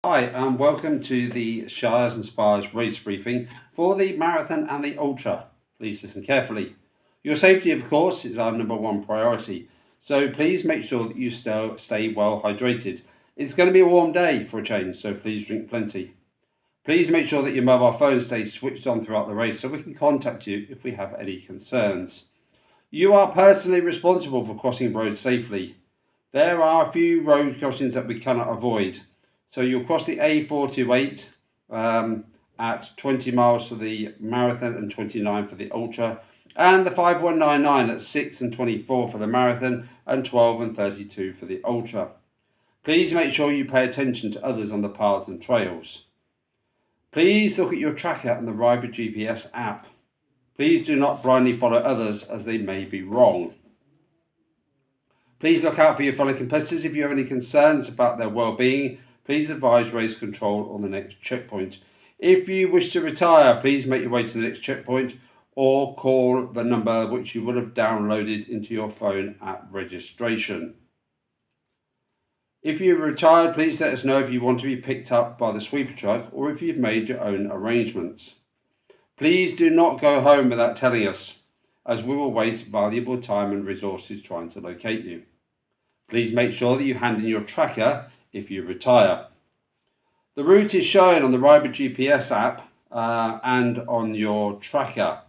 Hi, and welcome to the Shires and Spires race briefing for the marathon and the ultra. Please listen carefully. Your safety, of course, is our number one priority, so please make sure that you stay well hydrated. It's going to be a warm day for a change, so please drink plenty. Please make sure that your mobile phone stays switched on throughout the race so we can contact you if we have any concerns. You are personally responsible for crossing roads safely. There are a few road crossings that we cannot avoid. So you'll cross the A428 at 20 miles for the marathon and 29 for the ultra, and the 5199 at 6 and 24 for the marathon and 12 and 32 for the ultra. Please make sure you pay attention to others on the paths and trails. Please look at your tracker and the Rider GPS app. Please do not blindly follow others as they may be wrong. Please look out for your fellow competitors. If you have any concerns about their well-being, please advise race control on the next checkpoint. If you wish to retire, please make your way to the next checkpoint or call the number which you would have downloaded into your phone at registration. If you've retired, please let us know if you want to be picked up by the sweeper truck or if you've made your own arrangements. Please do not go home without telling us, as we will waste valuable time and resources trying to locate you. Please make sure that you hand in your tracker if you retire. The route is shown on the Rider GPS app and on your tracker.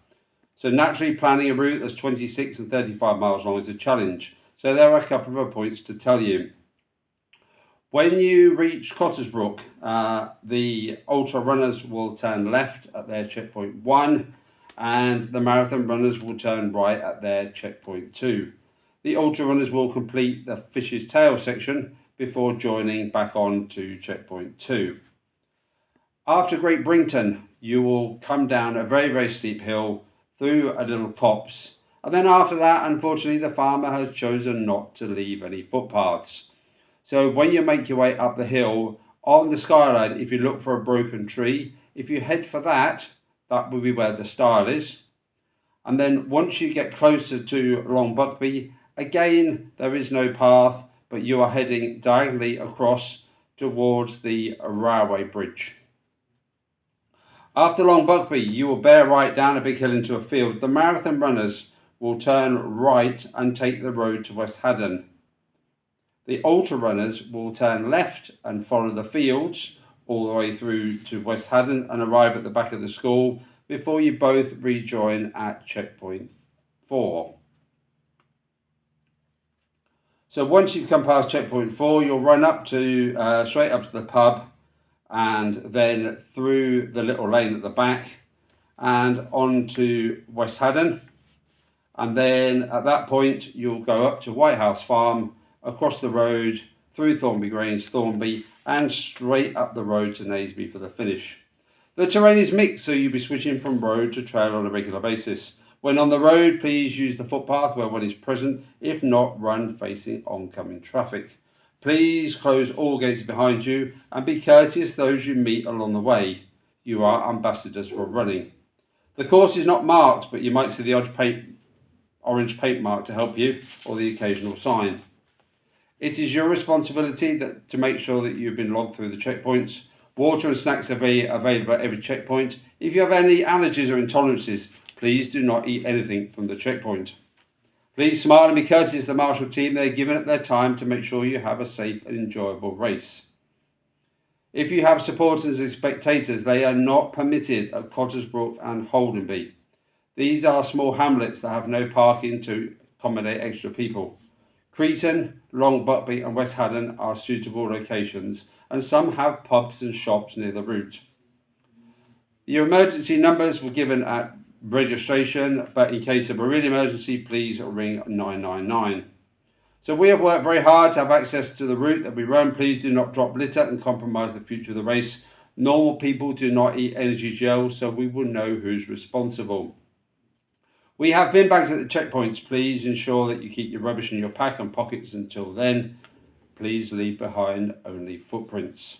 So naturally, planning a route that's 26 and 35 miles long is a challenge. So there are a couple of points to tell you. When you reach Cottersbrook, the ultra runners will turn left at their checkpoint 1 and the marathon runners will turn right at their checkpoint 2. The ultra runners will complete the Fish's Tail section before joining back on to checkpoint 2. After Great Brington, you will come down a very, very steep hill through a little copse. And then after that, unfortunately, the farmer has chosen not to leave any footpaths. So when you make your way up the hill, on the skyline, if you look for a broken tree, if you head for that, that will be where the stile is. And then once you get closer to Long Buckby, again, there is no path, but you are heading diagonally across towards the railway bridge. After Long Buckby, you will bear right down a big hill into a field. The marathon runners will turn right and take the road to West Haddon. The ultra runners will turn left and follow the fields all the way through to West Haddon and arrive at the back of the school before you both rejoin at checkpoint 4. So once you've come past checkpoint 4, you'll run up to straight up to the pub and then through the little lane at the back and on to West Haddon. And then at that point, you'll go up to White House Farm, across the road, through Thornby Grange, Thornby, and straight up the road to Naseby for the finish. The terrain is mixed, so you'll be switching from road to trail on a regular basis. When on the road, please use the footpath where one is present. If not, run facing oncoming traffic. Please close all gates behind you and be courteous to those you meet along the way. You are ambassadors for running. The course is not marked, but you might see the odd orange paint mark to help you, or the occasional sign. It is your responsibility to make sure that you've been logged through the checkpoints. Water and snacks are available at every checkpoint. If you have any allergies or intolerances, please do not eat anything from the checkpoint. Please smile and be courteous to the marshal team. They're giving up their time to make sure you have a safe and enjoyable race. If you have supporters and spectators, they are not permitted at Cottersbrook and Holdenby. These are small hamlets that have no parking to accommodate extra people. Cretan, Long Buckby and West Haddon are suitable locations, and some have pubs and shops near the route. Your emergency numbers were given at registration, but in case of a real emergency, please ring 999. So we have worked very hard to have access to the route that we run. Please do not drop litter and compromise the future of the race. Normal people do not eat energy gels, so we will know who's responsible. We have bin bags at the checkpoints. Please ensure that you keep your rubbish in your pack and pockets until then. Please leave behind only footprints.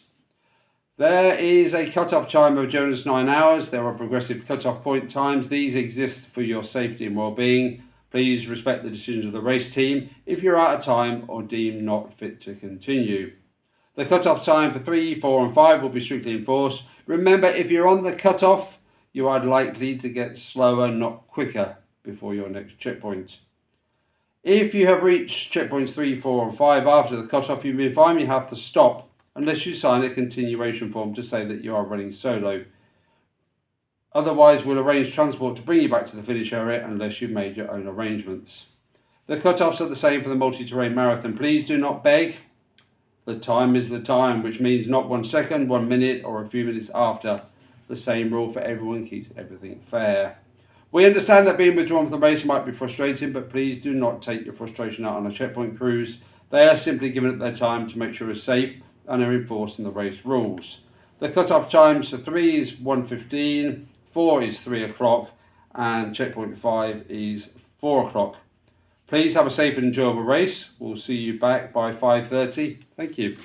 There is a cut-off time of just 9 hours. There are progressive cut-off point times. These exist for your safety and well-being. Please respect the decisions of the race team if you're out of time or deemed not fit to continue. The cut-off time for 3, 4 and 5 will be strictly enforced. Remember, if you're on the cut-off, you are likely to get slower, not quicker, before your next checkpoint. If you have reached checkpoints 3, 4 and 5 after the cut-off, you'll be fine. You have to stop unless you sign a continuation form to say that you are running solo. Otherwise, we'll arrange transport to bring you back to the finish area unless you've made your own arrangements. The cut-offs are the same for the multi-terrain marathon. Please do not beg. The time is the time, which means not 1 second, 1 minute, or a few minutes after. The same rule for everyone keeps everything fair. We understand that being withdrawn from the race might be frustrating, but please do not take your frustration out on a checkpoint crews. They are simply giving it their time to make sure it's safe and are enforcing the race rules. The cut-off times for 3 is 1:15, 4 is 3 o'clock, and checkpoint 5 is 4 o'clock. Please have a safe and enjoyable race. We'll see you back by 5:30. Thank you.